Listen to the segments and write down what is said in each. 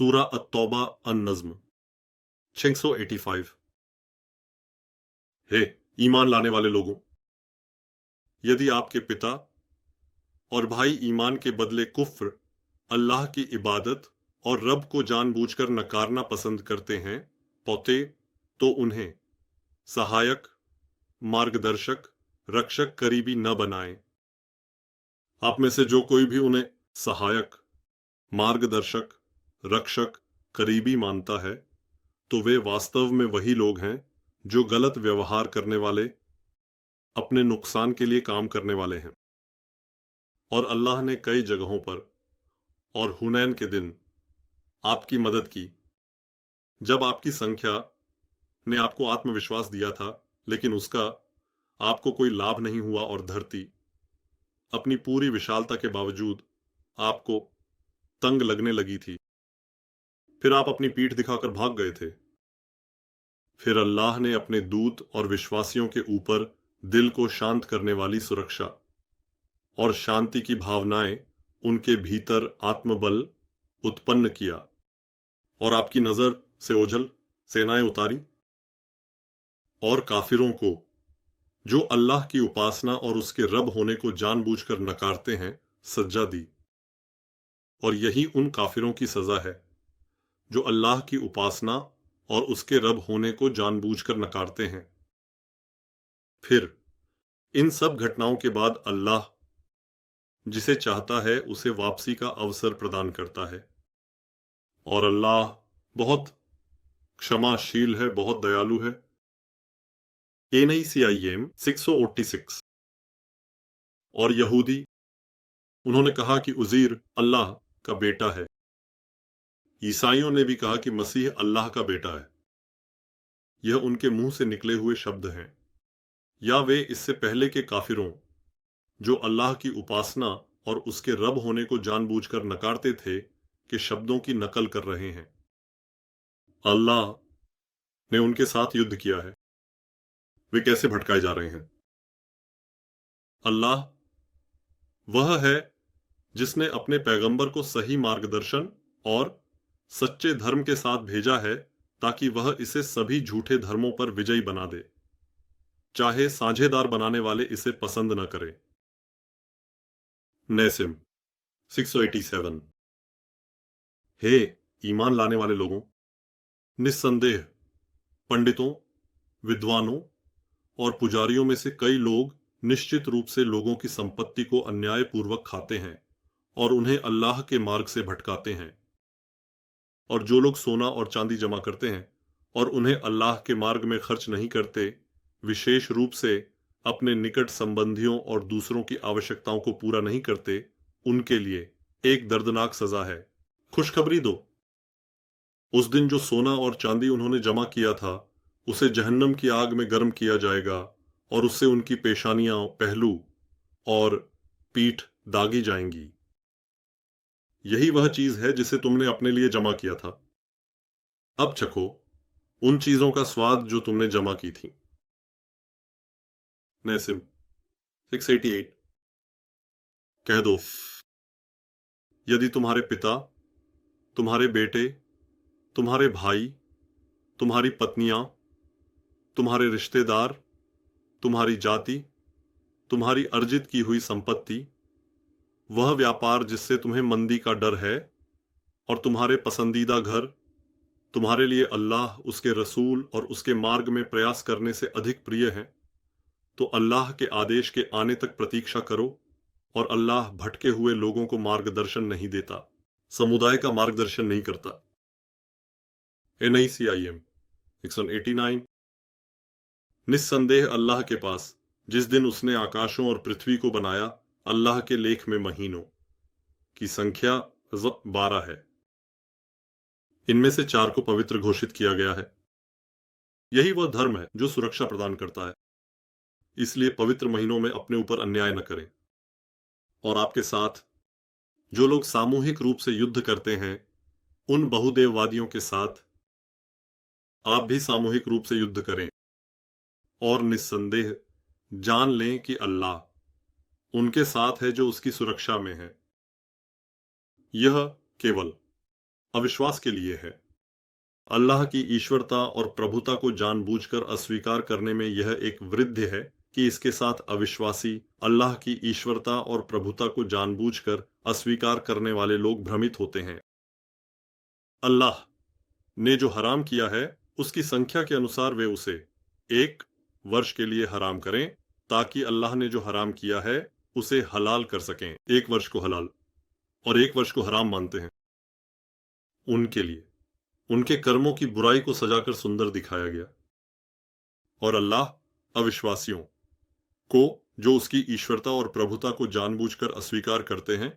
सूरा अत-तौबा अन-नज़्म 685। हे ईमान लाने वाले लोगों, यदि आपके पिता और भाई ईमान के बदले कुफ्र, अल्लाह की इबादत और रब को जानबूझकर नकारना पसंद करते हैं, पौते, तो उन्हें सहायक, मार्गदर्शक, रक्षक, करीबी न बनाएं। आप में से जो कोई भी उन्हें सहायक, मार्गदर्शक, रक्षक, करीबी मानता है, तो वे वास्तव में वही लोग हैं जो गलत व्यवहार करने वाले, अपने नुकसान के लिए काम करने वाले हैं। और अल्लाह ने कई जगहों पर और हुनैन के दिन आपकी मदद की, जब आपकी संख्या ने आपको आत्मविश्वास दिया था, लेकिन उसका आपको कोई लाभ नहीं हुआ और धरती अपनी पूरी विशालता के बावजूद आपको तंग लगने लगी थी। फिर आप अपनी पीठ दिखाकर भाग गए थे। फिर अल्लाह ने अपने दूत और विश्वासियों के ऊपर दिल को शांत करने वाली सुरक्षा और शांति की भावनाएं उनके भीतर आत्मबल उत्पन्न किया और आपकी नजर से ओझल सेनाएं उतारी और काफिरों को, जो अल्लाह की उपासना और उसके रब होने को जानबूझकर नकारते हैं, सज्जा दी। और यही उन काफिरों की सजा है जो अल्लाह की उपासना और उसके रब होने को जानबूझकर नकारते हैं। फिर इन सब घटनाओं के बाद अल्लाह जिसे चाहता है उसे वापसी का अवसर प्रदान करता है, और अल्लाह बहुत क्षमाशील है, बहुत दयालु है। NICIM 686। और यहूदी, उन्होंने कहा कि उज़ैर अल्लाह का बेटा है। ईसाइयों ने भी कहा कि मसीह अल्लाह का बेटा है। यह उनके मुंह से निकले हुए शब्द हैं, या वे इससे पहले के काफिरों, जो अल्लाह की उपासना और उसके रब होने को जानबूझकर नकारते थे, के शब्दों की नकल कर रहे हैं। अल्लाह ने उनके साथ युद्ध किया है। वे कैसे भटकाए जा रहे हैं? अल्लाह वह है जिसने अपने पैगंबर को सही मार्गदर्शन और सच्चे धर्म के साथ भेजा है, ताकि वह इसे सभी झूठे धर्मों पर विजयी बना दे, चाहे साझेदार बनाने वाले इसे पसंद न करें। नैसिम 687। हे ईमान लाने वाले लोगों, निस्संदेह पंडितों, विद्वानों और पुजारियों में से कई लोग निश्चित रूप से लोगों की संपत्ति को अन्यायपूर्वक खाते हैं और उन्हें अल्लाह के मार्ग से भटकाते हैं। और जो लोग सोना और चांदी जमा करते हैं और उन्हें अल्लाह के मार्ग में खर्च नहीं करते, विशेष रूप से अपने निकट संबंधियों और दूसरों की आवश्यकताओं को पूरा नहीं करते, उनके लिए एक दर्दनाक सजा है। खुशखबरी दो, उस दिन जो सोना और चांदी उन्होंने जमा किया था, उसे जहन्नम की आग में गर्म किया जाएगा और उससे उनकी पेशानियां, पहलू और पीठ दागी जाएंगी। यही वह चीज है जिसे तुमने अपने लिए जमा किया था। अब चखो उन चीजों का स्वाद जो तुमने जमा की थी। नैसिम 688। कह दो, यदि तुम्हारे पिता, तुम्हारे बेटे, तुम्हारे भाई, तुम्हारी पत्नियां, तुम्हारे रिश्तेदार, तुम्हारी जाति, तुम्हारी अर्जित की हुई संपत्ति, वह व्यापार जिससे तुम्हें मंदी का डर है, और तुम्हारे पसंदीदा घर तुम्हारे लिए अल्लाह, उसके रसूल और उसके मार्ग में प्रयास करने से अधिक प्रिय हैं, तो अल्लाह के आदेश के आने तक प्रतीक्षा करो। और अल्लाह भटके हुए लोगों को मार्गदर्शन नहीं देता, समुदाय का मार्गदर्शन नहीं करता। NICIM 189। निस्संदेह अल्लाह के पास, जिस दिन उसने आकाशों और पृथ्वी को बनाया, अल्लाह के लेख में महीनों की संख्या 12 है। इनमें से 4 को पवित्र घोषित किया गया है। यही वह धर्म है जो सुरक्षा प्रदान करता है। इसलिए पवित्र महीनों में अपने ऊपर अन्याय न करें। और आपके साथ जो लोग सामूहिक रूप से युद्ध करते हैं, उन बहुदेववादियों के साथ आप भी सामूहिक रूप से युद्ध करें। और निस्संदेह जान लें कि अल्लाह उनके साथ है जो उसकी सुरक्षा में है। यह केवल अविश्वास के लिए है। अल्लाह की ईश्वरता और प्रभुता को जानबूझकर अस्वीकार करने में यह एक वृद्धि है कि इसके साथ अविश्वासी अल्लाह की ईश्वरता और प्रभुता को जानबूझकर अस्वीकार करने वाले लोग भ्रमित होते हैं। अल्लाह ने जो हराम किया है उसकी संख्या के अनुसार वे उसे 1 वर्ष के लिए हराम करें, ताकि अल्लाह ने जो हराम किया है उसे हलाल कर सकें। 1 वर्ष को हलाल और 1 वर्ष को हराम मानते हैं। उनके लिए उनके कर्मों की बुराई को सजाकर सुंदर दिखाया गया। और अल्लाह अविश्वासियों को, जो उसकी ईश्वरता और प्रभुता को जानबूझकर अस्वीकार करते हैं,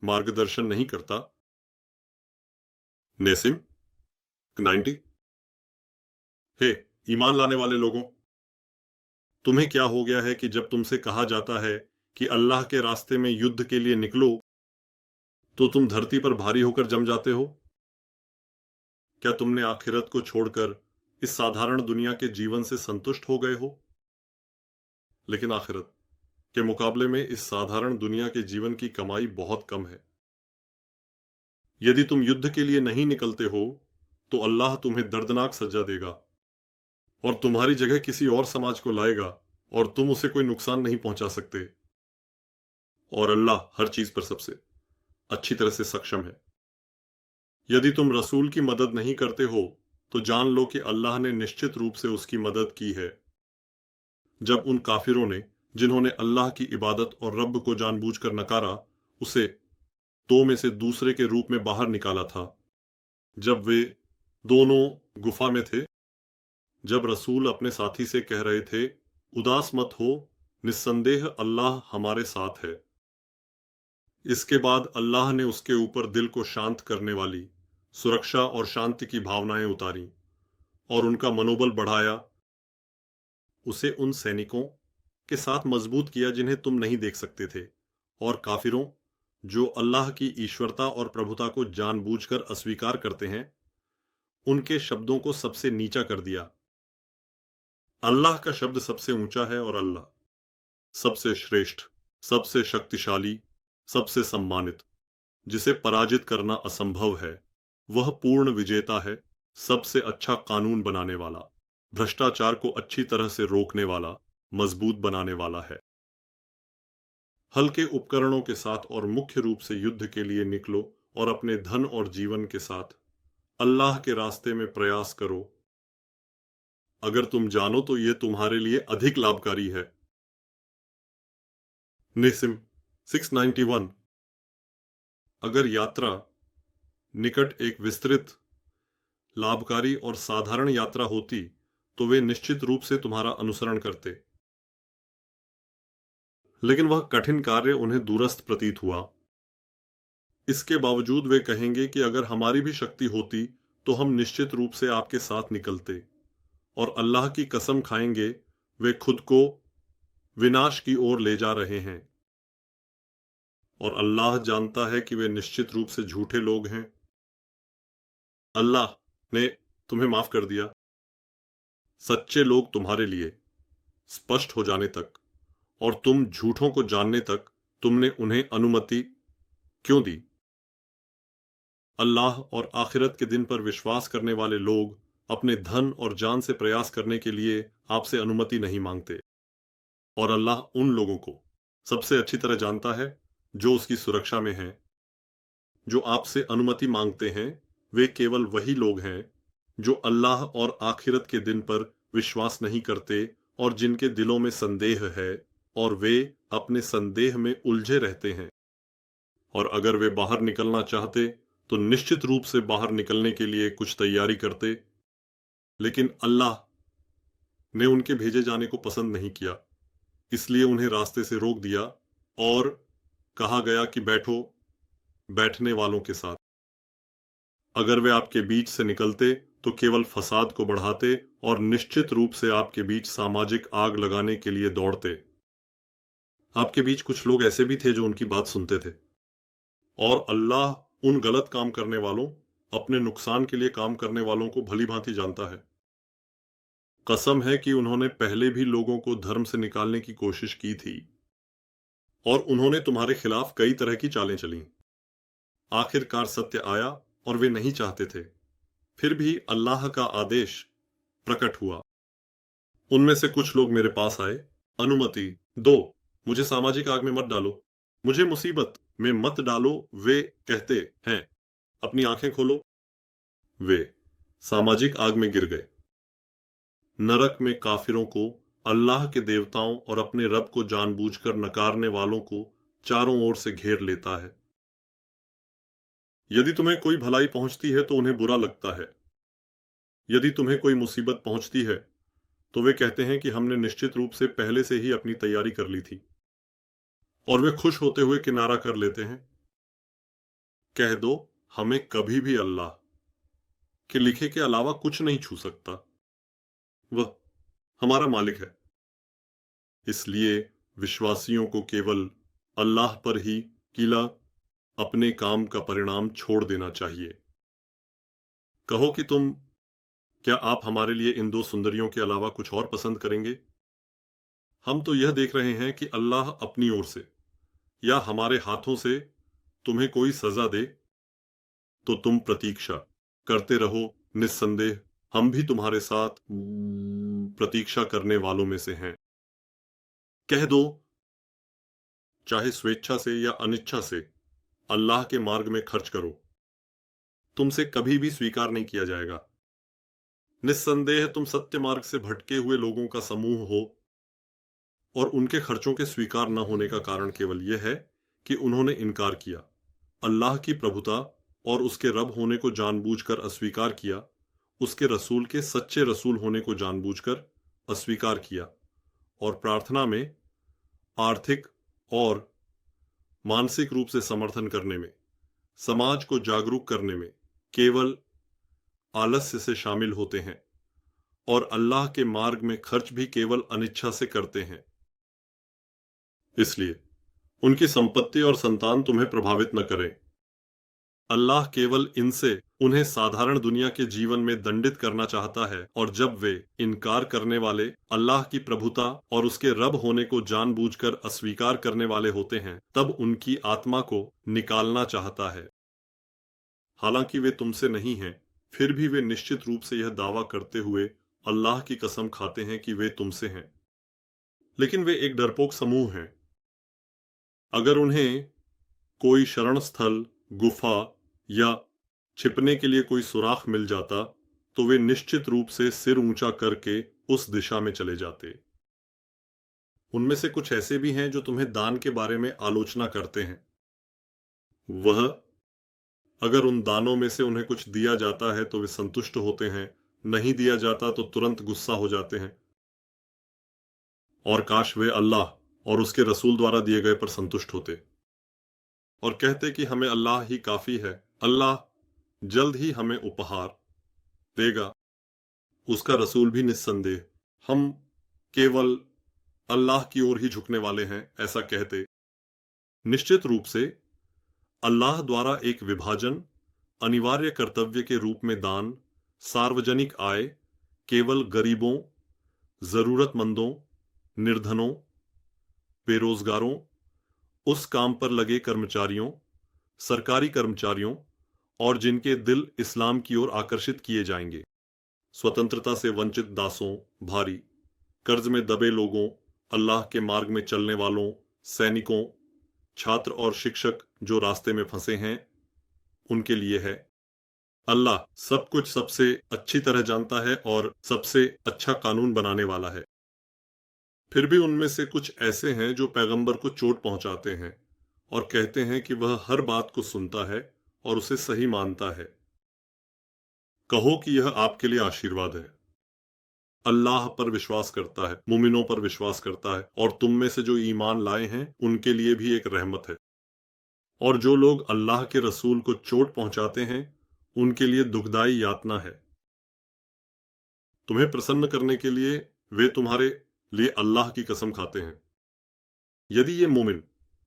मार्गदर्शन नहीं करता। नेसिम 90। हे ईमान लाने वाले लोगों, तुम्हें क्या हो गया है कि जब तुमसे कहा जाता है कि अल्लाह के रास्ते में युद्ध के लिए निकलो, तो तुम धरती पर भारी होकर जम जाते हो? क्या तुमने आखिरत को छोड़कर इस साधारण दुनिया के जीवन से संतुष्ट हो गए हो? लेकिन आखिरत के मुकाबले में इस साधारण दुनिया के जीवन की कमाई बहुत कम है। यदि तुम युद्ध के लिए नहीं निकलते हो, तो अल्लाह तुम्हें दर्दनाक सजा देगा और तुम्हारी जगह किसी और समाज को लाएगा और तुम उसे कोई नुकसान नहीं पहुंचा सकते। और अल्लाह हर चीज पर सबसे अच्छी तरह से सक्षम है। यदि तुम रसूल की मदद नहीं करते हो, तो जान लो कि अल्लाह ने निश्चित रूप से उसकी मदद की है। जब उन काफिरों ने, जिन्होंने अल्लाह की इबादत और रब को जानबूझकर नकारा, उसे दो में से दूसरे के रूप में बाहर निकाला था, जब वे दोनों गुफा में थे, जब रसूल अपने साथी से कह रहे थे, उदास मत हो, निस्संदेह अल्लाह हमारे साथ है। इसके बाद अल्लाह ने उसके ऊपर दिल को शांत करने वाली सुरक्षा और शांति की भावनाएं उतारी और उनका मनोबल बढ़ाया। उसे उन सैनिकों के साथ मजबूत किया जिन्हें तुम नहीं देख सकते थे, और काफिरों, जो अल्लाह की ईश्वरता और प्रभुता को जानबूझकर अस्वीकार करते हैं, उनके शब्दों को सबसे नीचा कर दिया। अल्लाह का शब्द सबसे ऊंचा है और अल्लाह सबसे श्रेष्ठ, सबसे शक्तिशाली, सबसे सम्मानित, जिसे पराजित करना असंभव है। वह पूर्ण विजेता है, सबसे अच्छा कानून बनाने वाला, भ्रष्टाचार को अच्छी तरह से रोकने वाला, मजबूत बनाने वाला है। हल्के उपकरणों के साथ और मुख्य रूप से युद्ध के लिए निकलो और अपने धन और जीवन के साथ अल्लाह के रास्ते में प्रयास करो। अगर तुम जानो तो यह तुम्हारे लिए अधिक लाभकारी है। निसिम 691। अगर यात्रा निकट एक विस्तृत, लाभकारी और साधारण यात्रा होती, तो वे निश्चित रूप से तुम्हारा अनुसरण करते, लेकिन वह कठिन कार्य उन्हें दूरस्थ प्रतीत हुआ। इसके बावजूद वे कहेंगे कि अगर हमारी भी शक्ति होती तो हम निश्चित रूप से आपके साथ निकलते, और अल्लाह की कसम खाएंगे, वे खुद को विनाश की ओर ले जा रहे हैं, और अल्लाह जानता है कि वे निश्चित रूप से झूठे लोग हैं। अल्लाह ने तुम्हें माफ कर दिया। सच्चे लोग तुम्हारे लिए स्पष्ट हो जाने तक और तुम झूठों को जानने तक तुमने उन्हें अनुमति क्यों दी? अल्लाह और आखिरत के दिन पर विश्वास करने वाले लोग अपने धन और जान से प्रयास करने के लिए आपसे अनुमति नहीं मांगते, और अल्लाह उन लोगों को सबसे अच्छी तरह जानता है जो उसकी सुरक्षा में हैं। जो आपसे अनुमति मांगते हैं, वे केवल वही लोग हैं जो अल्लाह और आखिरत के दिन पर विश्वास नहीं करते और जिनके दिलों में संदेह है, और वे अपने संदेह में उलझे रहते हैं। और अगर वे बाहर निकलना चाहते तो निश्चित रूप से बाहर निकलने के लिए कुछ तैयारी करते, लेकिन अल्लाह ने उनके भेजे जाने को पसंद नहीं किया, इसलिए उन्हें रास्ते से रोक दिया और कहा गया कि बैठो बैठने वालों के साथ। अगर वे आपके बीच से निकलते तो केवल फसाद को बढ़ाते और निश्चित रूप से आपके बीच सामाजिक आग लगाने के लिए दौड़ते। आपके बीच कुछ लोग ऐसे भी थे जो उनकी बात सुनते थे, और अल्लाह उन गलत काम करने वालों, अपने नुकसान के लिए काम करने वालों को भली भांति जानता है। कसम है कि उन्होंने पहले भी लोगों को धर्म से निकालने की कोशिश की थी, और उन्होंने तुम्हारे खिलाफ कई तरह की चालें चली। आखिरकार सत्य आया और वे नहीं चाहते थे। फिर भी अल्लाह का आदेश प्रकट हुआ। उनमें से कुछ लोग मेरे पास आए, अनुमति दो, मुझे सामाजिक आग में मत डालो, मुझे मुसीबत में मत डालो। वे कहते हैं, अपनी आंखें खोलो। वे सामाजिक आग में गिर गए। नरक में काफिरों को, अल्लाह के देवताओं और अपने रब को जानबूझकर नकारने वालों को चारों ओर से घेर लेता है। यदि तुम्हें कोई भलाई पहुंचती है तो उन्हें बुरा लगता है, यदि तुम्हें कोई मुसीबत पहुंचती है तो वे कहते हैं कि हमने निश्चित रूप से पहले से ही अपनी तैयारी कर ली थी, और वे खुश होते हुए किनारा कर लेते हैं। कह दो, हमें कभी भी अल्लाह के लिखे के अलावा कुछ नहीं छू सकता। वह हमारा मालिक है। इसलिए विश्वासियों को केवल अल्लाह पर ही किला अपने काम का परिणाम छोड़ देना चाहिए। कहो कि क्या आप हमारे लिए इन दो सुंदरियों के अलावा कुछ और पसंद करेंगे? हम तो यह देख रहे हैं कि अल्लाह अपनी ओर से या हमारे हाथों से तुम्हें कोई सजा दे, तो तुम प्रतीक्षा करते रहो। निस्संदेह हम भी तुम्हारे साथ प्रतीक्षा करने वालों में से हैं। कह दो, चाहे स्वेच्छा से या अनिच्छा से अल्लाह के मार्ग में खर्च करो, तुमसे कभी भी स्वीकार नहीं किया जाएगा। निस्संदेह तुम सत्य मार्ग से भटके हुए लोगों का समूह हो, और उनके खर्चों के स्वीकार न होने का कारण केवल यह है कि उन्होंने इनकार किया, अल्लाह की प्रभुता और उसके रब होने को जानबूझकर अस्वीकार किया, उसके रसूल के सच्चे रसूल होने को जानबूझकर अस्वीकार किया, और प्रार्थना में, आर्थिक और मानसिक रूप से समर्थन करने में, समाज को जागरूक करने में केवल आलस्य से शामिल होते हैं, और अल्लाह के मार्ग में खर्च भी केवल अनिच्छा से करते हैं। इसलिए उनकी संपत्ति और संतान तुम्हें प्रभावित न करें। अल्लाह केवल इनसे उन्हें साधारण दुनिया के जीवन में दंडित करना चाहता है, और जब वे इनकार करने वाले, अल्लाह की प्रभुता और उसके रब होने को जानबूझकर अस्वीकार करने वाले होते हैं, तब उनकी आत्मा को निकालना चाहता है। हालांकि वे तुमसे नहीं हैं, फिर भी वे निश्चित रूप से यह दावा करते हुए अल्लाह की कसम खाते हैं कि वे तुमसे हैं। लेकिन वे एक डरपोक समूह हैं। अगर उन्हें कोई शरण स्थल, गुफा या छिपने के लिए कोई सुराख मिल जाता, तो वे निश्चित रूप से सिर ऊंचा करके उस दिशा में चले जाते। उनमें से कुछ ऐसे भी हैं जो तुम्हें दान के बारे में आलोचना करते हैं। वह अगर उन दानों में से उन्हें कुछ दिया जाता है तो वे संतुष्ट होते हैं, नहीं दिया जाता तो तुरंत गुस्सा हो जाते हैं, और काश वे अल्लाह और उसके रसूल द्वारा दिए गए पर संतुष्ट होते और कहते कि हमें अल्लाह ही काफी है। अल्लाह जल्द ही हमें उपहार देगा, उसका रसूल भी निस्संदेह। हम केवल अल्लाह की ओर ही झुकने वाले हैं, ऐसा कहते। निश्चित रूप से अल्लाह द्वारा एक विभाजन अनिवार्य कर्तव्य के रूप में दान, सार्वजनिक आय, केवल गरीबों, जरूरतमंदों, निर्धनों, बेरोजगारों, उस काम पर लगे कर्मचारियों, सरकारी कर्मचारियों, और जिनके दिल इस्लाम की ओर आकर्षित किए जाएंगे, स्वतंत्रता से वंचित दासों, भारी कर्ज में दबे लोगों, अल्लाह के मार्ग में चलने वालों, सैनिकों, छात्र और शिक्षक जो रास्ते में फंसे हैं, उनके लिए है। अल्लाह सब कुछ सबसे अच्छी तरह जानता है और सबसे अच्छा कानून बनाने वाला है। फिर भी उनमें से कुछ ऐसे हैं जो पैगंबर को चोट पहुंचाते हैं और कहते हैं कि वह हर बात को सुनता है और उसे सही मानता है। कहो कि यह आपके लिए आशीर्वाद है। अल्लाह पर विश्वास करता है, मुमिनों पर विश्वास करता है, और तुम में से जो ईमान लाए हैं उनके लिए भी एक रहमत है। और जो लोग अल्लाह के रसूल को चोट पहुंचाते हैं, उनके लिए दुखदाई यातना है। तुम्हें प्रसन्न करने के लिए वे तुम्हारे लिए अल्लाह की कसम खाते हैं। यदि ये मोमिन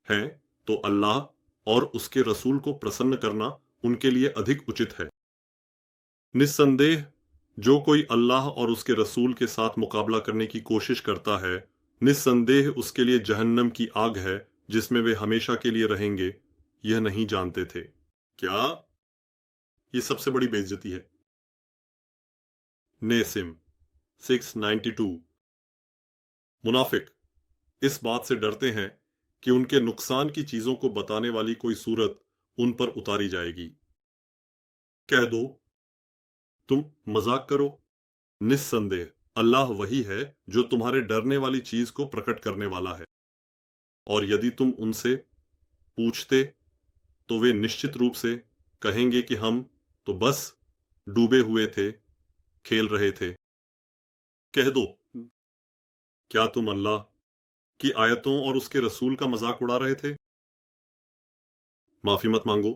हैं, तो अल्लाह और उसके रसूल को प्रसन्न करना उनके लिए अधिक उचित है। निस्संदेह जो कोई अल्लाह और उसके रसूल के साथ मुकाबला करने की कोशिश करता है, निस्संदेह उसके लिए जहन्नम की आग है, जिसमें वे हमेशा के लिए रहेंगे। यह नहीं जानते थे क्या ये सबसे बड़ी बेइज्जती है। नेसिम 692। मुनाफिक इस बात से डरते हैं कि उनके नुकसान की चीजों को बताने वाली कोई सूरत उन पर उतारी जाएगी। कह दो, तुम मजाक करो। निस्संदेह अल्लाह वही है जो तुम्हारे डरने वाली चीज को प्रकट करने वाला है। और यदि तुम उनसे पूछते तो वे निश्चित रूप से कहेंगे कि हम तो बस डूबे हुए थे, खेल रहे थे। कह दो, क्या तुम अल्लाह की आयतों और उसके रसूल का मजाक उड़ा रहे थे? माफी मत मांगो।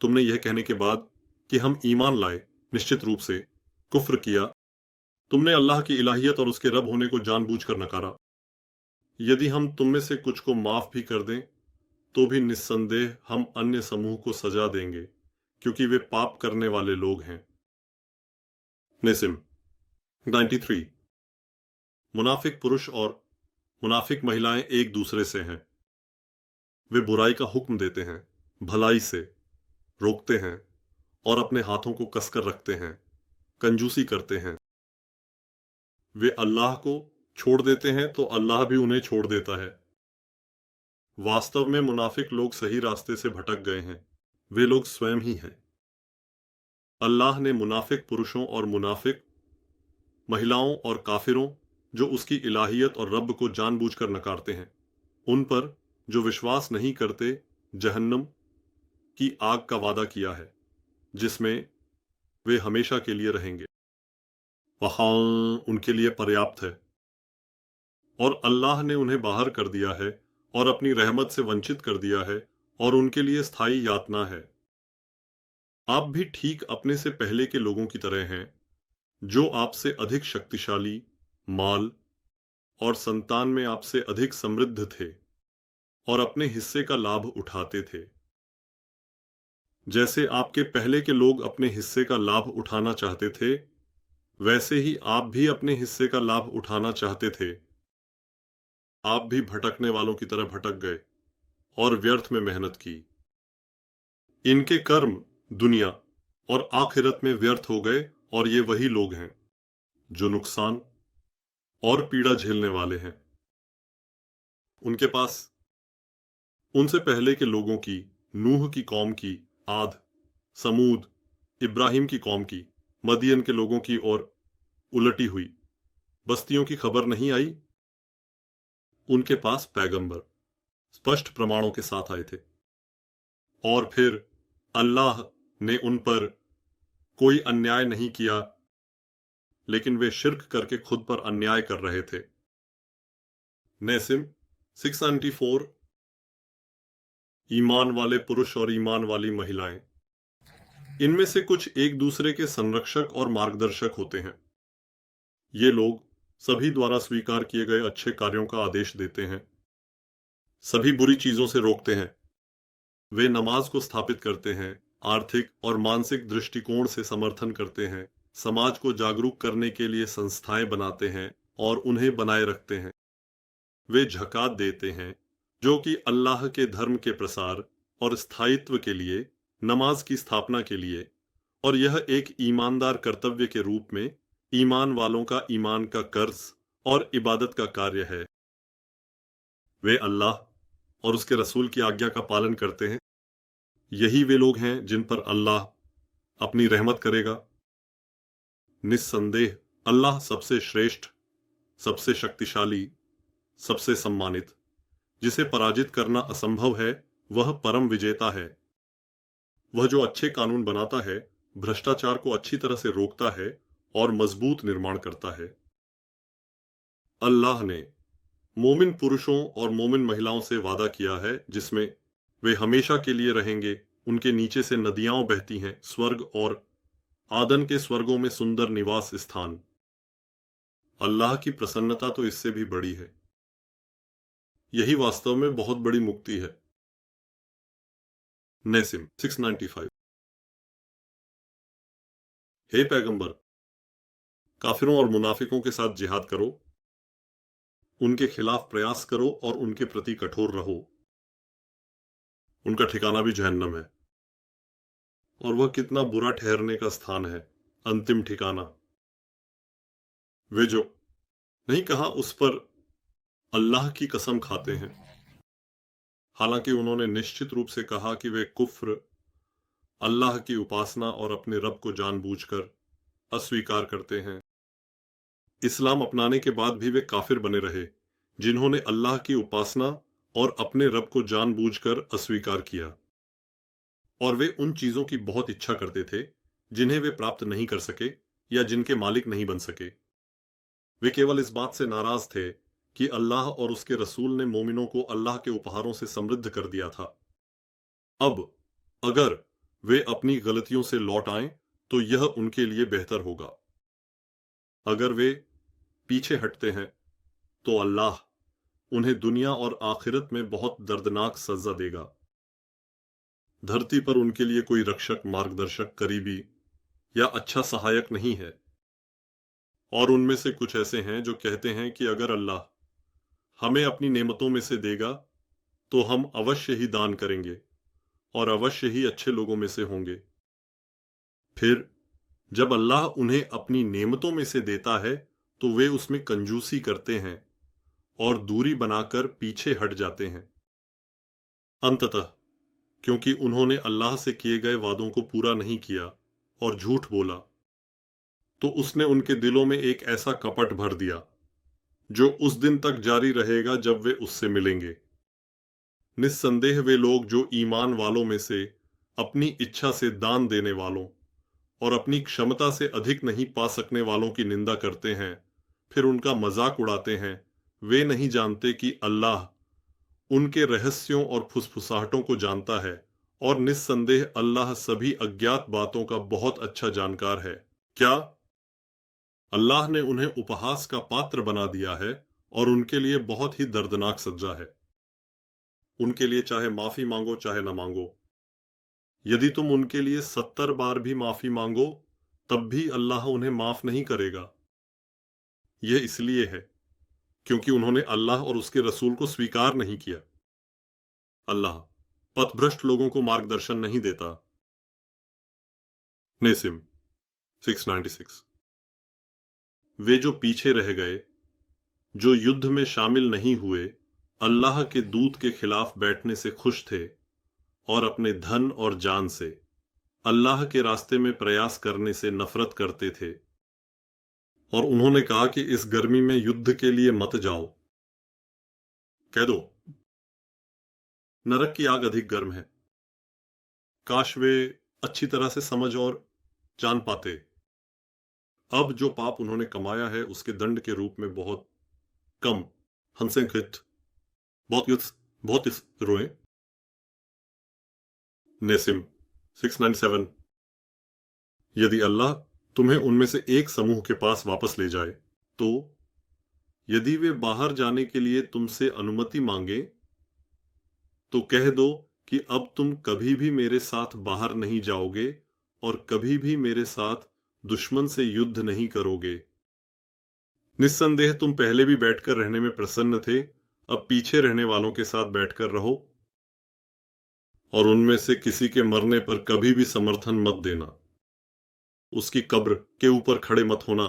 तुमने यह कहने के बाद कि हम ईमान लाए, निश्चित रूप से कुफ्र किया। तुमने अल्लाह की इलाहियत और उसके रब होने को जानबूझकर नकारा। यदि हम तुम में से कुछ को माफ भी कर दें तो भी निस्संदेह हम अन्य समूह को सजा देंगे, क्योंकि वे पाप करने वाले लोग हैं। नेसिम 93। मुनाफिक पुरुष और मुनाफिक महिलाएं एक दूसरे से हैं। वे बुराई का हुक्म देते हैं, भलाई से रोकते हैं और अपने हाथों को कसकर रखते हैं, कंजूसी करते हैं। वे अल्लाह को छोड़ देते हैं तो अल्लाह भी उन्हें छोड़ देता है। वास्तव में मुनाफिक लोग सही रास्ते से भटक गए हैं, वे लोग स्वयं ही हैं। अल्लाह ने मुनाफिक पुरुषों और मुनाफिक महिलाओं और काफिरों जो उसकी इलाहियत और रब को जानबूझकर नकारते हैं, उन पर जो विश्वास नहीं करते, जहन्नम की आग का वादा किया है, जिसमें वे हमेशा के लिए रहेंगे। वहां उनके लिए पर्याप्त है। और अल्लाह ने उन्हें बाहर कर दिया है और अपनी रहमत से वंचित कर दिया है और उनके लिए स्थायी यातना है। आप भी ठीक अपने से पहले के लोगों की तरह हैं, जो आपसे अधिक शक्तिशाली, माल और संतान में आपसे अधिक समृद्ध थे और अपने हिस्से का लाभ उठाते थे। जैसे आपके पहले के लोग अपने हिस्से का लाभ उठाना चाहते थे, वैसे ही आप भी अपने हिस्से का लाभ उठाना चाहते थे। आप भी भटकने वालों की तरह भटक गए और व्यर्थ में मेहनत की। इनके कर्म दुनिया और आखिरत में व्यर्थ हो गए और ये वही लोग हैं जो नुकसान और पीड़ा झेलने वाले हैं। उनके पास उनसे पहले के लोगों की, नूह की कौम की, आद, समूद, इब्राहिम की कौम की, मदियन के लोगों की और उलटी हुई बस्तियों की खबर नहीं आई। उनके पास पैगंबर स्पष्ट प्रमाणों के साथ आए थे और फिर अल्लाह ने उन पर कोई अन्याय नहीं किया, लेकिन वे शिर्क करके खुद पर अन्याय कर रहे थे। नेसिम 694। ईमान वाले पुरुष और ईमान वाली महिलाएं, इनमें से कुछ एक दूसरे के संरक्षक और मार्गदर्शक होते हैं। ये लोग सभी द्वारा स्वीकार किए गए अच्छे कार्यों का आदेश देते हैं, सभी बुरी चीजों से रोकते हैं। वे नमाज को स्थापित करते हैं, आर्थिक और मानसिक दृष्टिकोण से समर्थन करते हैं, समाज को जागरूक करने के लिए संस्थाएं बनाते हैं और उन्हें बनाए रखते हैं। वे ज़कात देते हैं, जो कि अल्लाह के धर्म के प्रसार और स्थायित्व के लिए, नमाज की स्थापना के लिए, और यह एक ईमानदार कर्तव्य के रूप में ईमान वालों का ईमान का कर्ज और इबादत का कार्य है। वे अल्लाह और उसके रसूल की आज्ञा का पालन करते हैं। यही वे लोग हैं जिन पर अल्लाह अपनी रहमत करेगा। निस्संदेह अल्लाह सबसे श्रेष्ठ, सबसे शक्तिशाली, सबसे सम्मानित, जिसे पराजित करना असंभव है, वह परम विजेता है। वह जो अच्छे कानून बनाता है, भ्रष्टाचार को अच्छी तरह से रोकता है और मजबूत निर्माण करता है। अल्लाह ने मोमिन पुरुषों और मोमिन महिलाओं से वादा किया है, जिसमें वे हमेशा के लिए रहेंगे। उनके नीचे से नदियां बहती हैं, स्वर्ग और आदन के स्वर्गों में सुंदर निवास स्थान। अल्लाह की प्रसन्नता तो इससे भी बड़ी है। यही वास्तव में बहुत बड़ी मुक्ति है। नेसिम 695। हे पैगंबर, काफिरों और मुनाफिकों के साथ जिहाद करो, उनके खिलाफ प्रयास करो और उनके प्रति कठोर रहो। उनका ठिकाना भी जहन्नम है। और वह कितना बुरा ठहरने का स्थान है, अंतिम ठिकाना। वे जो नहीं कहा उस पर अल्लाह की कसम खाते हैं, हालांकि उन्होंने निश्चित रूप से कहा कि वे कुफ्र, अल्लाह की उपासना और अपने रब को जानबूझकर अस्वीकार करते हैं। इस्लाम अपनाने के बाद भी वे काफिर बने रहे, जिन्होंने अल्लाह की उपासना और अपने रब को जानबूझकर अस्वीकार किया। और वे उन चीजों की बहुत इच्छा करते थे जिन्हें वे प्राप्त नहीं कर सके या जिनके मालिक नहीं बन सके। वे केवल इस बात से नाराज थे कि अल्लाह और उसके रसूल ने मोमिनों को अल्लाह के उपहारों से समृद्ध कर दिया था। अब अगर वे अपनी गलतियों से लौट आएं तो यह उनके लिए बेहतर होगा। अगर वे पीछे हटते हैं तो अल्लाह उन्हें दुनिया और आखिरत में बहुत दर्दनाक सजा देगा। धरती पर उनके लिए कोई रक्षक, मार्गदर्शक, करीबी या अच्छा सहायक नहीं है। और उनमें से कुछ ऐसे हैं जो कहते हैं कि अगर अल्लाह हमें अपनी नेमतों में से देगा तो हम अवश्य ही दान करेंगे और अवश्य ही अच्छे लोगों में से होंगे। फिर जब अल्लाह उन्हें अपनी नेमतों में से देता है तो वे उसमें कंजूसी करते हैं और दूरी बनाकर पीछे हट जाते हैं। अंततः क्योंकि उन्होंने अल्लाह से किए गए वादों को पूरा नहीं किया और झूठ बोला, तो उसने उनके दिलों में एक ऐसा कपट भर दिया जो उस दिन तक जारी रहेगा जब वे उससे मिलेंगे। निस्संदेह वे लोग जो ईमान वालों में से अपनी इच्छा से दान देने वालों और अपनी क्षमता से अधिक नहीं पा सकने वालों की निंदा करते हैं, फिर उनका मजाक उड़ाते हैं, वे नहीं जानते कि अल्लाह उनके रहस्यों और फुसफुसाहटों को जानता है और निस्संदेह अल्लाह सभी अज्ञात बातों का बहुत अच्छा जानकार है। क्या अल्लाह ने उन्हें उपहास का पात्र बना दिया है और उनके लिए बहुत ही दर्दनाक सजा है। उनके लिए चाहे माफी मांगो चाहे न मांगो, यदि तुम उनके लिए 70 बार भी माफी मांगो तब भी अल्लाह उन्हें माफ नहीं करेगा। यह इसलिए है क्योंकि उन्होंने अल्लाह और उसके रसूल को स्वीकार नहीं किया। अल्लाह पथभ्रष्ट लोगों को मार्गदर्शन नहीं देता। नेसिम 696। वे जो पीछे रह गए, जो युद्ध में शामिल नहीं हुए, अल्लाह के दूत के खिलाफ बैठने से खुश थे और अपने धन और जान से अल्लाह के रास्ते में प्रयास करने से नफरत करते थे। और उन्होंने कहा कि इस गर्मी में युद्ध के लिए मत जाओ। कह दो, नरक की आग अधिक गर्म है। काश वे अच्छी तरह से समझ और जान पाते। अब जो पाप उन्होंने कमाया है उसके दंड के रूप में बहुत कम हंसेंखित बहुत इस रोए। नेसिम 697। यदि अल्लाह तुम्हें उनमें से एक समूह के पास वापस ले जाए तो यदि वे बाहर जाने के लिए तुमसे अनुमति मांगे तो कह दो कि अब तुम कभी भी मेरे साथ बाहर नहीं जाओगे और कभी भी मेरे साथ दुश्मन से युद्ध नहीं करोगे। निस्संदेह तुम पहले भी बैठकर रहने में प्रसन्न थे, अब पीछे रहने वालों के साथ बैठकर रहो और उनमें से किसी के मरने पर कभी भी समर्थन मत देना। उसकी कब्र के ऊपर खड़े मत होना।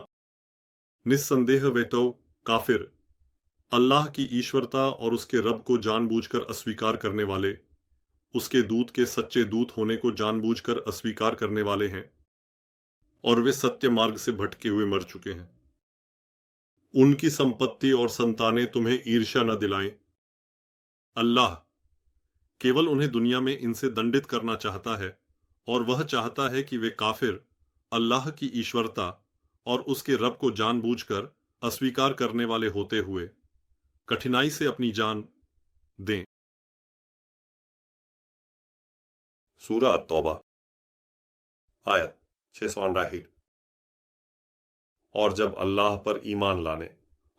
निस्संदेह वे तो काफिर, अल्लाह की ईश्वरता और उसके रब को जानबूझकर अस्वीकार करने वाले, उसके दूत के सच्चे दूत होने को जानबूझकर अस्वीकार करने वाले हैं और वे सत्य मार्ग से भटके हुए मर चुके हैं। उनकी संपत्ति और संतानें तुम्हें ईर्ष्या न दिलाएं। अल्लाह केवल उन्हें दुनिया में इनसे दंडित करना चाहता है और वह चाहता है कि वे काफिर अल्लाह की ईश्वरता और उसके रब को जानबूझकर अस्वीकार करने वाले होते हुए कठिनाई से अपनी जान दें। सूरा तौबा आयत 668। और जब अल्लाह पर ईमान लाने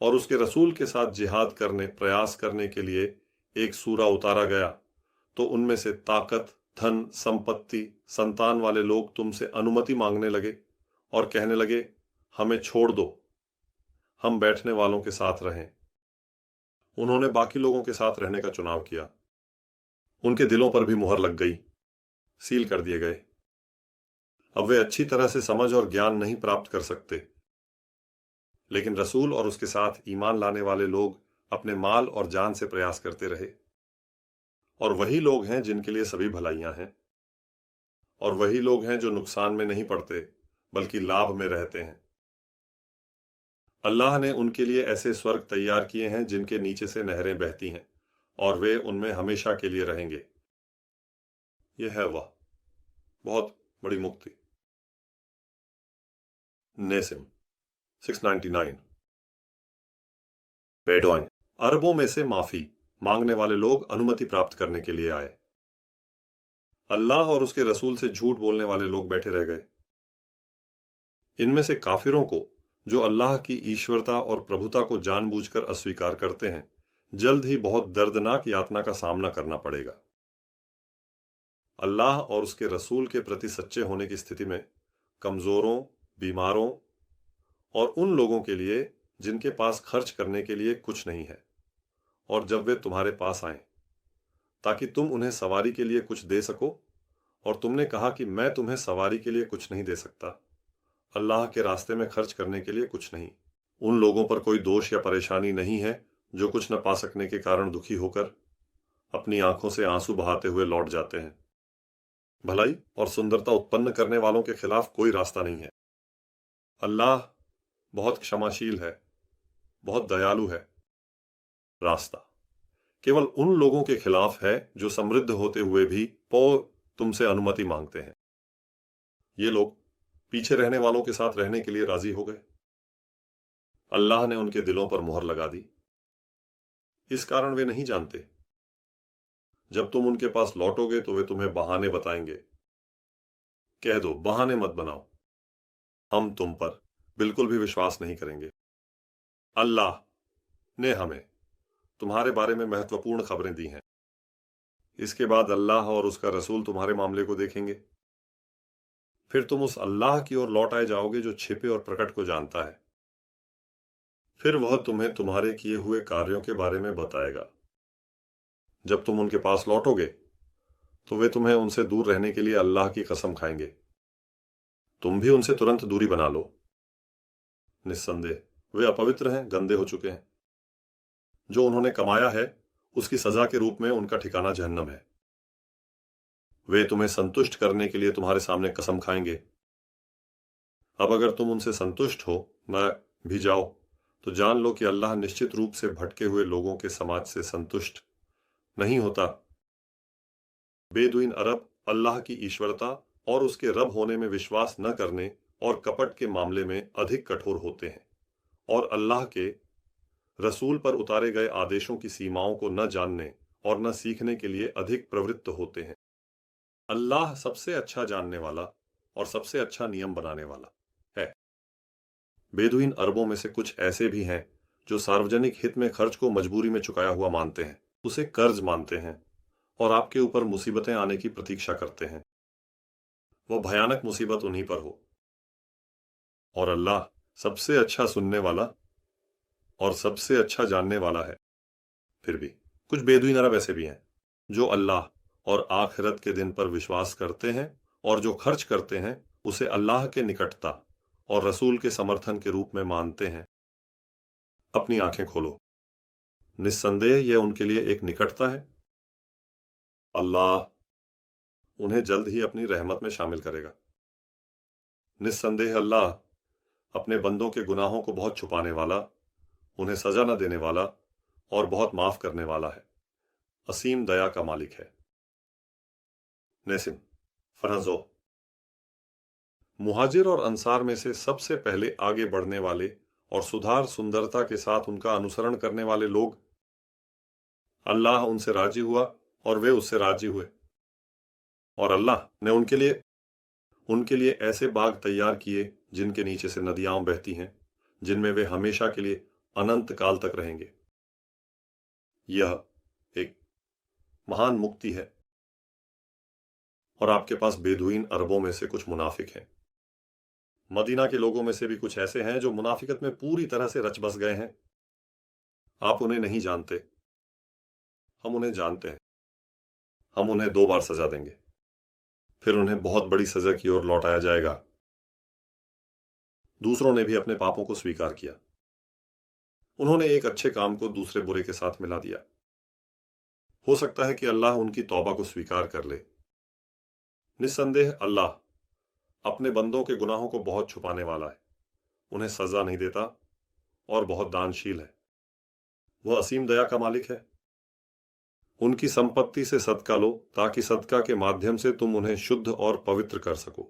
और उसके रसूल के साथ जिहाद करने प्रयास करने के लिए एक सूरा उतारा गया तो उनमें से ताकत, धन, संपत्ति, संतान वाले लोग तुमसे अनुमति मांगने लगे और कहने लगे, हमें छोड़ दो, हम बैठने वालों के साथ रहें। उन्होंने बाकी लोगों के साथ रहने का चुनाव किया। उनके दिलों पर भी मुहर लग गई, सील कर दिए गए। अब वे अच्छी तरह से समझ और ज्ञान नहीं प्राप्त कर सकते, लेकिन रसूल और उसके साथ ईमान लाने वाले लोग अपने माल और जान से प्रयास करते रहे, और वही लोग हैं जिनके लिए सभी भलाइयां हैं, और वही लोग हैं जो नुकसान में नहीं पड़ते बल्कि लाभ में रहते हैं। अल्लाह ने उनके लिए ऐसे स्वर्ग तैयार किए हैं जिनके नीचे से नहरें बहती हैं, और वे उनमें हमेशा के लिए रहेंगे। यह है वह बहुत बड़ी मुक्ति। नेसिम 699। बेडौइन अरबों में से माफी मांगने वाले लोग अनुमति प्राप्त करने के लिए आए। अल्लाह और उसके रसूल से झूठ बोलने वाले लोग बैठे रह गए। इनमें से काफिरों को, जो अल्लाह की ईश्वरता और प्रभुता को जानबूझकर अस्वीकार करते हैं, जल्द ही बहुत दर्दनाक यातना का सामना करना पड़ेगा। अल्लाह और उसके रसूल के प्रति सच्चे होने की स्थिति में कमजोरों, बीमारों और उन लोगों के लिए जिनके पास खर्च करने के लिए कुछ नहीं है, और जब वे तुम्हारे पास आए ताकि तुम उन्हें सवारी के लिए कुछ दे सको, और तुमने कहा कि मैं तुम्हें सवारी के लिए कुछ नहीं दे सकता, अल्लाह के रास्ते में खर्च करने के लिए कुछ नहीं, उन लोगों पर कोई दोष या परेशानी नहीं है जो कुछ न पा सकने के कारण दुखी होकर अपनी आंखों से आंसू बहाते हुए लौट जाते हैं। भलाई और सुंदरता उत्पन्न करने वालों के खिलाफ कोई रास्ता नहीं है। अल्लाह बहुत क्षमाशील है, बहुत दयालु है। रास्ता केवल उन लोगों के खिलाफ है जो समृद्ध होते हुए भी तुमसे अनुमति मांगते हैं। ये लोग पीछे रहने वालों के साथ रहने के लिए राजी हो गए। अल्लाह ने उनके दिलों पर मुहर लगा दी, इस कारण वे नहीं जानते। जब तुम उनके पास लौटोगे तो वे तुम्हें बहाने बताएंगे। कह दो, बहाने मत बनाओ, हम तुम पर बिल्कुल भी विश्वास नहीं करेंगे। अल्लाह ने हमें तुम्हारे बारे में महत्वपूर्ण खबरें दी हैं। इसके बाद अल्लाह और उसका रसूल तुम्हारे मामले को देखेंगे। फिर तुम उस अल्लाह की ओर लौट आए जाओगे जो छिपे और प्रकट को जानता है। फिर वह तुम्हें तुम्हारे किए हुए कार्यों के बारे में बताएगा। जब तुम उनके पास लौटोगे तो वे तुम्हें उनसे दूर रहने के लिए अल्लाह की कसम खाएंगे। तुम भी उनसे तुरंत दूरी बना लो। निस्संदेह वे अपवित्र हैं, गंदे हो चुके हैं। जो उन्होंने कमाया है उसकी सजा के रूप में उनका ठिकाना जहन्नम है। वे तुम्हें संतुष्ट करने के लिए तुम्हारे सामने कसम खाएंगे। अब अगर तुम उनसे संतुष्ट हो न भी जाओ तो जान लो कि अल्लाह निश्चित रूप से भटके हुए लोगों के समाज से संतुष्ट नहीं होता। बेदुइन अरब अल्लाह की ईश्वरता और उसके रब होने में विश्वास न करने और कपट के मामले में अधिक कठोर होते हैं, और अल्लाह के रसूल पर उतारे गए आदेशों की सीमाओं को न जानने और न सीखने के लिए अधिक प्रवृत्त होते हैं। अल्लाह सबसे अच्छा जानने वाला और सबसे अच्छा नियम बनाने वाला है। बेदुइन अरबों में से कुछ ऐसे भी हैं जो सार्वजनिक हित में खर्च को मजबूरी में चुकाया हुआ मानते हैं, उसे कर्ज मानते हैं और आपके ऊपर मुसीबतें आने की प्रतीक्षा करते हैं। वह भयानक मुसीबत उन्हीं पर हो। और अल्लाह सबसे अच्छा सुनने वाला और सबसे अच्छा जानने वाला है। फिर भी कुछ बेदुइन अरब ऐसे भी हैं जो अल्लाह और आखिरत के दिन पर विश्वास करते हैं और जो खर्च करते हैं उसे अल्लाह के निकटता और रसूल के समर्थन के रूप में मानते हैं। अपनी आंखें खोलो, निस्संदेह यह उनके लिए एक निकटता है। अल्लाह उन्हें जल्द ही अपनी रहमत में शामिल करेगा। निस्संदेह अल्लाह अपने बंदों के गुनाहों को बहुत छुपाने वाला, उन्हें सजा न देने वाला और बहुत माफ करने वाला है, असीम दया का मालिक है। नेसिम फरजो मुहाजिर और अंसार में से सबसे पहले आगे बढ़ने वाले और सुधार सुंदरता के साथ उनका अनुसरण करने वाले लोग, अल्लाह उनसे राजी हुआ और वे उससे राजी हुए, और अल्लाह ने उनके लिए ऐसे बाग तैयार किए जिनके नीचे से नदियां बहती हैं, जिनमें वे हमेशा के लिए अनंत काल तक रहेंगे। यह एक महान मुक्ति है। और आपके पास बेदुइन अरबों में से कुछ मुनाफिक हैं। मदीना के लोगों में से भी कुछ ऐसे हैं जो मुनाफिकत में पूरी तरह से रच बस गए हैं। आप उन्हें नहीं जानते, हम उन्हें जानते हैं। हम उन्हें 2 बार सजा देंगे। फिर उन्हें बहुत बड़ी सजा की ओर लौटाया जाएगा। दूसरों ने भी अपने पापों को स्वीकार किया। उन्होंने एक अच्छे काम को दूसरे बुरे के साथ मिला दिया। हो सकता है कि अल्लाह उनकी तौबा को स्वीकार कर ले। निस्संदेह अल्लाह अपने बंदों के गुनाहों को बहुत छुपाने वाला है, उन्हें सजा नहीं देता और बहुत दानशील है। वह असीम दया का मालिक है। उनकी संपत्ति से सदका लो ताकि सदका के माध्यम से तुम उन्हें शुद्ध और पवित्र कर सको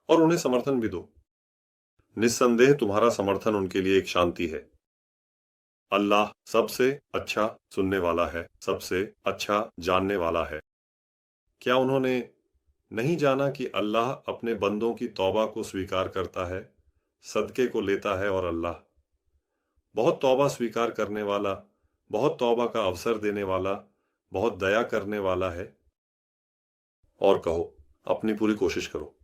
और उन्हें समर्थन भी दो। निस्संदेह तुम्हारा समर्थन उनके लिए एक शांति है। अल्लाह सबसे अच्छा सुनने वाला है, सबसे अच्छा जानने वाला है। क्या उन्होंने नहीं जाना कि अल्लाह अपने बंदों की तौबा को स्वीकार करता है, सदके को लेता है और अल्लाह बहुत तौबा स्वीकार करने वाला, बहुत तौबा का अवसर देने वाला, बहुत दया करने वाला है। और कहो, अपनी पूरी कोशिश करो।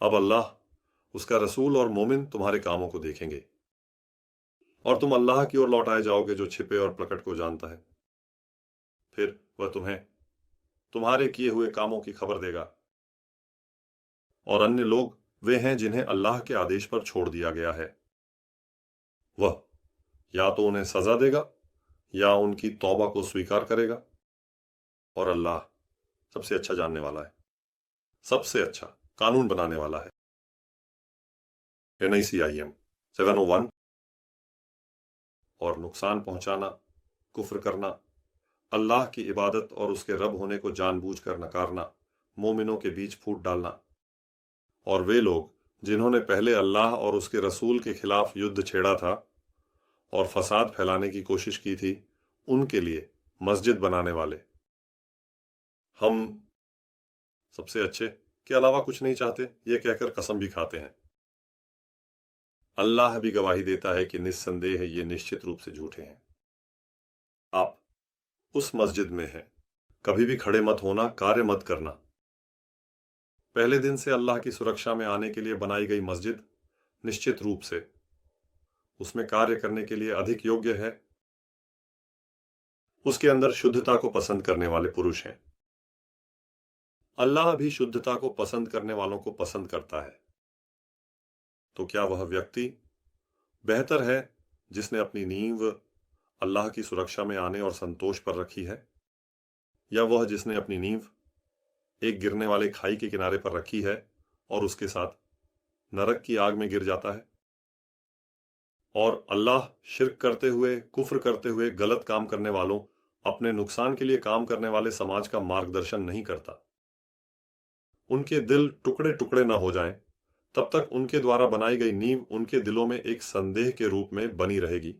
अब अल्लाह, उसका रसूल और मोमिन तुम्हारे कामों को देखेंगे और तुम अल्लाह की ओर लौटाए जाओगे जो छिपे और प्रकट को जानता है। फिर वह तुम्हें तुम्हारे किए हुए कामों की खबर देगा। और अन्य लोग वे हैं जिन्हें अल्लाह के आदेश पर छोड़ दिया गया है। वह या तो उन्हें सजा देगा या उनकी तौबा को स्वीकार करेगा। और अल्लाह सबसे अच्छा जानने वाला है, सबसे अच्छा कानून बनाने वाला है। NICIM 701। और नुकसान पहुंचाना, कुफ्र करना, अल्लाह की इबादत और उसके रब होने को जानबूझकर नकारना, मोमिनों के बीच फूट डालना। और वे लोग जिन्होंने पहले अल्लाह और उसके रसूल के खिलाफ युद्ध छेड़ा था और फसाद फैलाने की कोशिश की थी, उनके लिए मस्जिद बनाने वाले। हम सबसे अच्छे के अलावा कुछ नहीं चाहते, ये कहकर कसम भी खाते हैं। अल्लाह भी गवाही देता है कि निस्संदेह ये निश्चित रूप से झूठे हैं। आप उस मस्जिद में हैं, कभी भी खड़े मत होना, कार्य मत करना। पहले दिन से अल्लाह की सुरक्षा में आने के लिए बनाई गई मस्जिद निश्चित रूप से उसमें कार्य करने के लिए अधिक योग्य है। उसके अंदर शुद्धता को पसंद करने वाले पुरुष हैं। अल्लाह भी शुद्धता को पसंद करने वालों को पसंद करता है। तो क्या वह व्यक्ति बेहतर है जिसने अपनी नींव अल्लाह की सुरक्षा में आने और संतोष पर रखी है, या वह जिसने अपनी नींव एक गिरने वाले खाई के किनारे पर रखी है और उसके साथ नरक की आग में गिर जाता है? और अल्लाह शिर्क करते हुए, कुफ्र करते हुए, गलत काम करने वालों, अपने नुकसान के लिए काम करने वाले समाज का मार्गदर्शन नहीं करता। उनके दिल टुकड़े टुकड़े ना हो जाएं, तब तक उनके द्वारा बनाई गई नींव उनके दिलों में एक संदेह के रूप में बनी रहेगी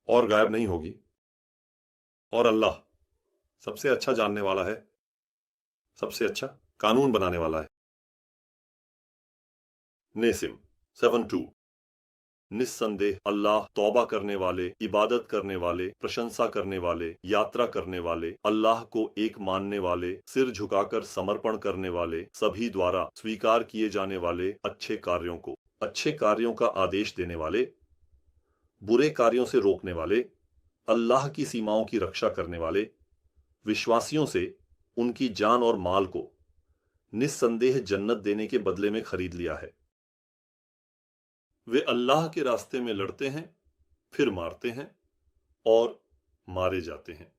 और गायब नहीं होगी। और अल्लाह सबसे अच्छा जानने वाला है, सबसे अच्छा कानून बनाने वाला है। नेसिम 7-2। निस्संदेह अल्लाह तौबा करने वाले, इबादत करने वाले, प्रशंसा करने वाले, यात्रा करने वाले, अल्लाह को एक मानने वाले, सिर झुकाकर समर्पण करने वाले, सभी द्वारा स्वीकार किए जाने वाले अच्छे कार्यों का आदेश देने वाले, बुरे कार्यों से रोकने वाले, अल्लाह की सीमाओं की रक्षा करने वाले, विश्वासियों से उनकी जान और माल को निस्संदेह जन्नत देने के बदले में खरीद लिया है। वे अल्लाह के रास्ते में लड़ते हैं, फिर मारते हैं और मारे जाते हैं।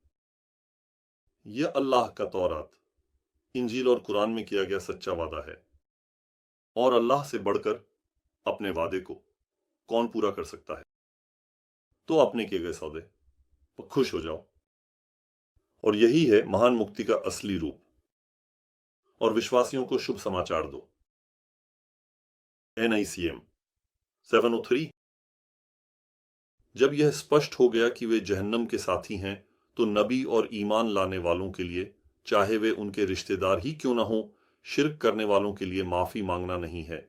यह अल्लाह का तौरात, इंजील और कुरान में किया गया सच्चा वादा है। और अल्लाह से बढ़कर अपने वादे को कौन पूरा कर सकता है? तो अपने किए गए सौदे पर खुश हो जाओ। और यही है महान मुक्ति का असली रूप। और विश्वासियों को शुभ समाचार दो। NICM 703। जब यह स्पष्ट हो गया कि वे जहन्नम के साथी हैं, तो नबी और ईमान लाने वालों के लिए, चाहे वे उनके रिश्तेदार ही क्यों ना हो, शिर्क करने वालों के लिए माफी मांगना नहीं है।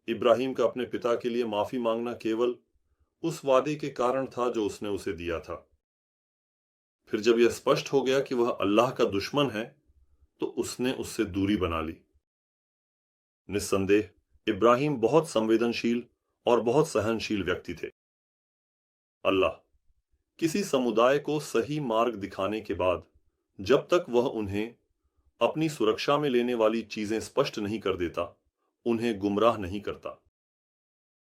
इब्राहिम का अपने पिता के लिए माफी मांगना केवल उस वादे के कारण था जो उसने उसे दिया था। फिर जब यह स्पष्ट हो गया कि वह अल्लाह का दुश्मन है, तो उसने उससे दूरी बना ली। निस्संदेह इब्राहिम बहुत संवेदनशील और बहुत सहनशील व्यक्ति थे। अल्लाह किसी समुदाय को सही मार्ग दिखाने के बाद, जब तक वह उन्हें अपनी सुरक्षा में लेने वाली चीजें स्पष्ट नहीं कर देता, उन्हें गुमराह नहीं करता।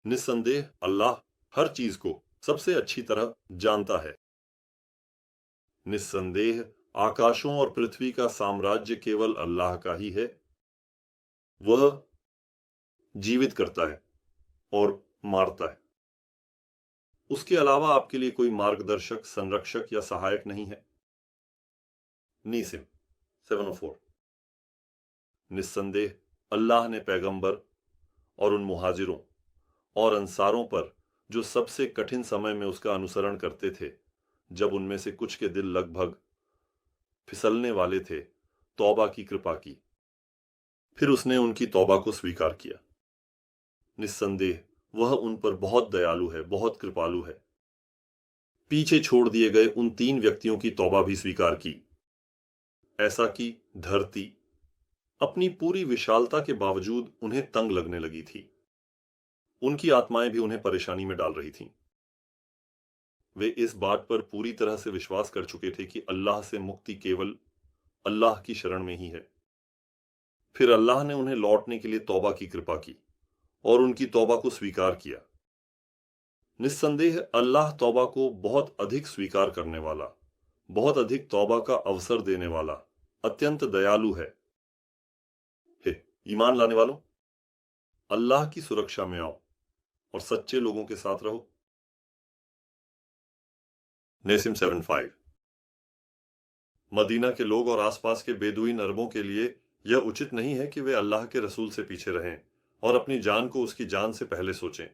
निस्संदेह अल्लाह हर चीज को सबसे अच्छी तरह जानता है। निस्संदेह आकाशों और पृथ्वी का साम्राज्य केवल अल्लाह का ही है। वह जीवित करता है और मारता है। उसके अलावा आपके लिए कोई मार्गदर्शक, संरक्षक या सहायक नहीं है। नीसिम 704। निस्संदेह अल्लाह ने पैगंबर और उन मुहाजिरों और अंसारों पर जो सबसे कठिन समय में उसका अनुसरण करते थे, जब उनमें से कुछ के दिल लगभग फिसलने वाले थे, तौबा की कृपा की। फिर उसने उनकी तौबा को स्वीकार किया। निस्संदेह वह उन पर बहुत दयालु है, बहुत कृपालु है। पीछे छोड़ दिए गए उन 3 व्यक्तियों की तौबा भी स्वीकार की, ऐसा कि धरती अपनी पूरी विशालता के बावजूद उन्हें तंग लगने लगी थी। उनकी आत्माएं भी उन्हें परेशानी में डाल रही थीं। वे इस बात पर पूरी तरह से विश्वास कर चुके थे कि अल्लाह से मुक्ति केवल अल्लाह की शरण में ही है। फिर अल्लाह ने उन्हें लौटने के लिए तौबा की कृपा की और उनकी तौबा को स्वीकार किया। निस्संदेह अल्लाह तौबा को बहुत अधिक स्वीकार करने वाला, बहुत अधिक तौबा का अवसर देने वाला, अत्यंत दयालु है। हे ईमान लाने वालों, अल्लाह की सुरक्षा में आओ और सच्चे लोगों के साथ रहो। नेसिम 75। मदीना के लोग और आसपास के बेदुईन अरबों के लिए यह उचित नहीं है कि वे अल्लाह के रसूल से पीछे रहें और अपनी जान को उसकी जान से पहले सोचें।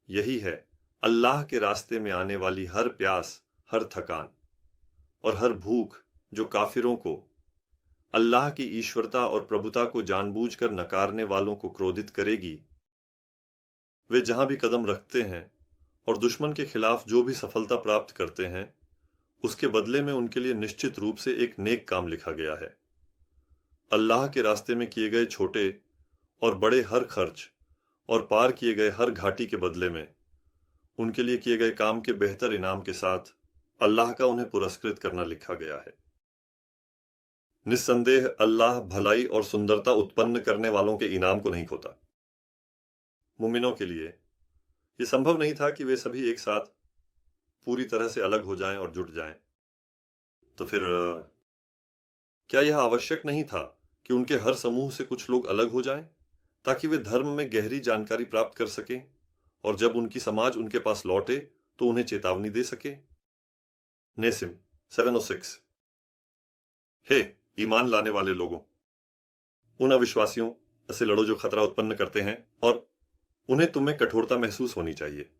यही है अल्लाह के रास्ते में आने वाली हर प्यास, हर थकान और हर भूख जो काफिरों को, अल्लाह की ईश्वरता और प्रभुता को जानबूझकर नकारने वालों को क्रोधित करेगी। वे जहां भी कदम रखते हैं और दुश्मन के खिलाफ जो भी सफलता प्राप्त करते हैं, उसके बदले में उनके लिए निश्चित रूप से एक नेक काम लिखा गया है। अल्लाह के रास्ते में किए गए छोटे और बड़े हर खर्च और पार किए गए हर घाटी के बदले में उनके लिए किए गए काम के बेहतर इनाम के साथ अल्लाह का उन्हें पुरस्कृत करना लिखा गया है। निस्संदेह अल्लाह भलाई और सुंदरता उत्पन्न करने वालों के इनाम को नहीं खोता। मुमिनों के लिए यह संभव नहीं था कि वे सभी एक साथ पूरी तरह से अलग हो जाएं और जुट जाएं। तो फिर क्या यह आवश्यक नहीं था कि उनके हर समूह से कुछ लोग अलग हो जाएं, ताकि वे धर्म में गहरी जानकारी प्राप्त कर सकें और जब उनकी समाज उनके पास लौटे तो उन्हें चेतावनी दे सके। नेसिम 706। हे ईमान लाने वाले लोगों, उन अविश्वासियों से लड़ो जो खतरा उत्पन्न करते हैं और उन्हें तुम्हें कठोरता महसूस होनी चाहिए।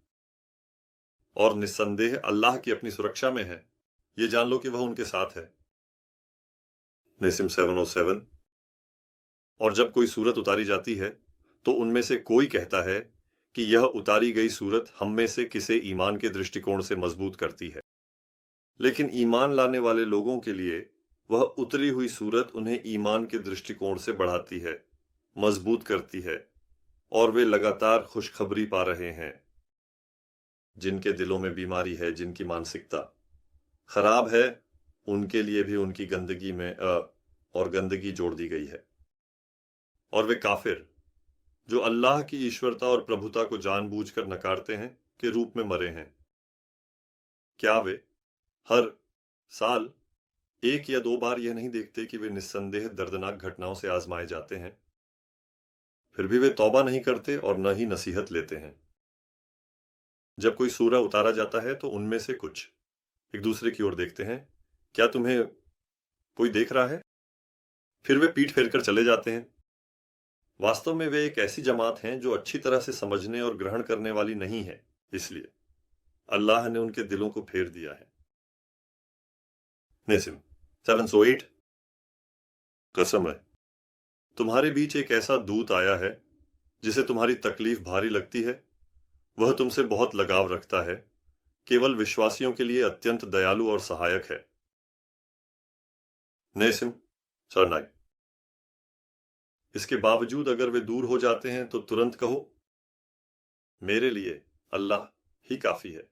और निस्संदेह अल्लाह की अपनी सुरक्षा में है, ये जान लो कि वह उनके साथ है। नेसिम 707। और जब कोई सूरत उतारी जाती है तो उनमें से कोई कहता है कि यह उतारी गई सूरत हम में से किसे ईमान के दृष्टिकोण से मजबूत करती है, लेकिन ईमान लाने वाले लोगों के लिए वह उतरी हुई सूरत उन्हें ईमान के दृष्टिकोण से बढ़ाती है, मजबूत करती है और वे लगातार खुशखबरी पा रहे हैं। जिनके दिलों में बीमारी है, जिनकी मानसिकता खराब है, उनके लिए भी उनकी गंदगी में और गंदगी जोड़ दी गई है। और वे काफिर जो अल्लाह की ईश्वरता और प्रभुता को जानबूझकर नकारते हैं के रूप में मरे हैं। क्या वे हर साल 1 या 2 बार यह नहीं देखते कि वे निस्संदेह दर्दनाक घटनाओं से आजमाए जाते हैं? फिर भी वे तौबा नहीं करते और न ही नसीहत लेते हैं। जब कोई सूरा उतारा जाता है तो उनमें से कुछ एक दूसरे की ओर देखते हैं, क्या तुम्हें कोई देख रहा है? फिर वे पीठ फेरकर चले जाते हैं। वास्तव में वे एक ऐसी जमात हैं जो अच्छी तरह से समझने और ग्रहण करने वाली नहीं है, इसलिए अल्लाह ने उनके दिलों को फेर दिया है। नेसिम 708। कसम है, तुम्हारे बीच एक ऐसा दूत आया है जिसे तुम्हारी तकलीफ भारी लगती है। वह तुमसे बहुत लगाव रखता है, केवल विश्वासियों के लिए अत्यंत दयालु और सहायक है। नेसिम 9। इसके बावजूद अगर वे दूर हो जाते हैं तो तुरंत कहो, मेरे लिए अल्लाह ही काफी है,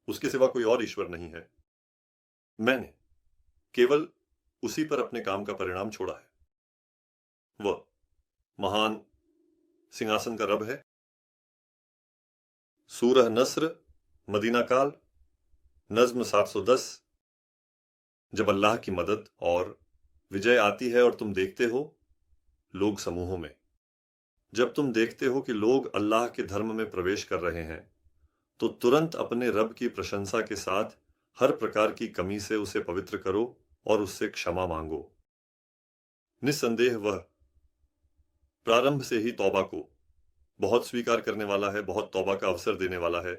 उसके सिवा कोई और ईश्वर नहीं है। मैंने केवल उसी पर अपने काम का परिणाम छोड़ा है। वह महान सिंहासन का रब है। सूरह नस्र, मदीना काल, नज्म 710। जब अल्लाह की मदद और विजय आती है और तुम देखते हो लोग समूहों में, जब तुम देखते हो कि लोग अल्लाह के धर्म में प्रवेश कर रहे हैं, तो तुरंत अपने रब की प्रशंसा के साथ हर प्रकार की कमी से उसे पवित्र करो और उससे क्षमा मांगो। निस्संदेह वह प्रारंभ से ही तौबा को बहुत स्वीकार करने वाला है, बहुत तौबा का अवसर देने वाला है।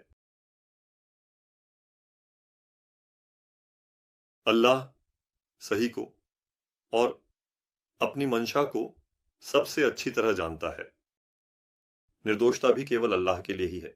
अल्लाह सही को और अपनी मंशा को सबसे अच्छी तरह जानता है। निर्दोषता भी केवल अल्लाह के लिए ही है।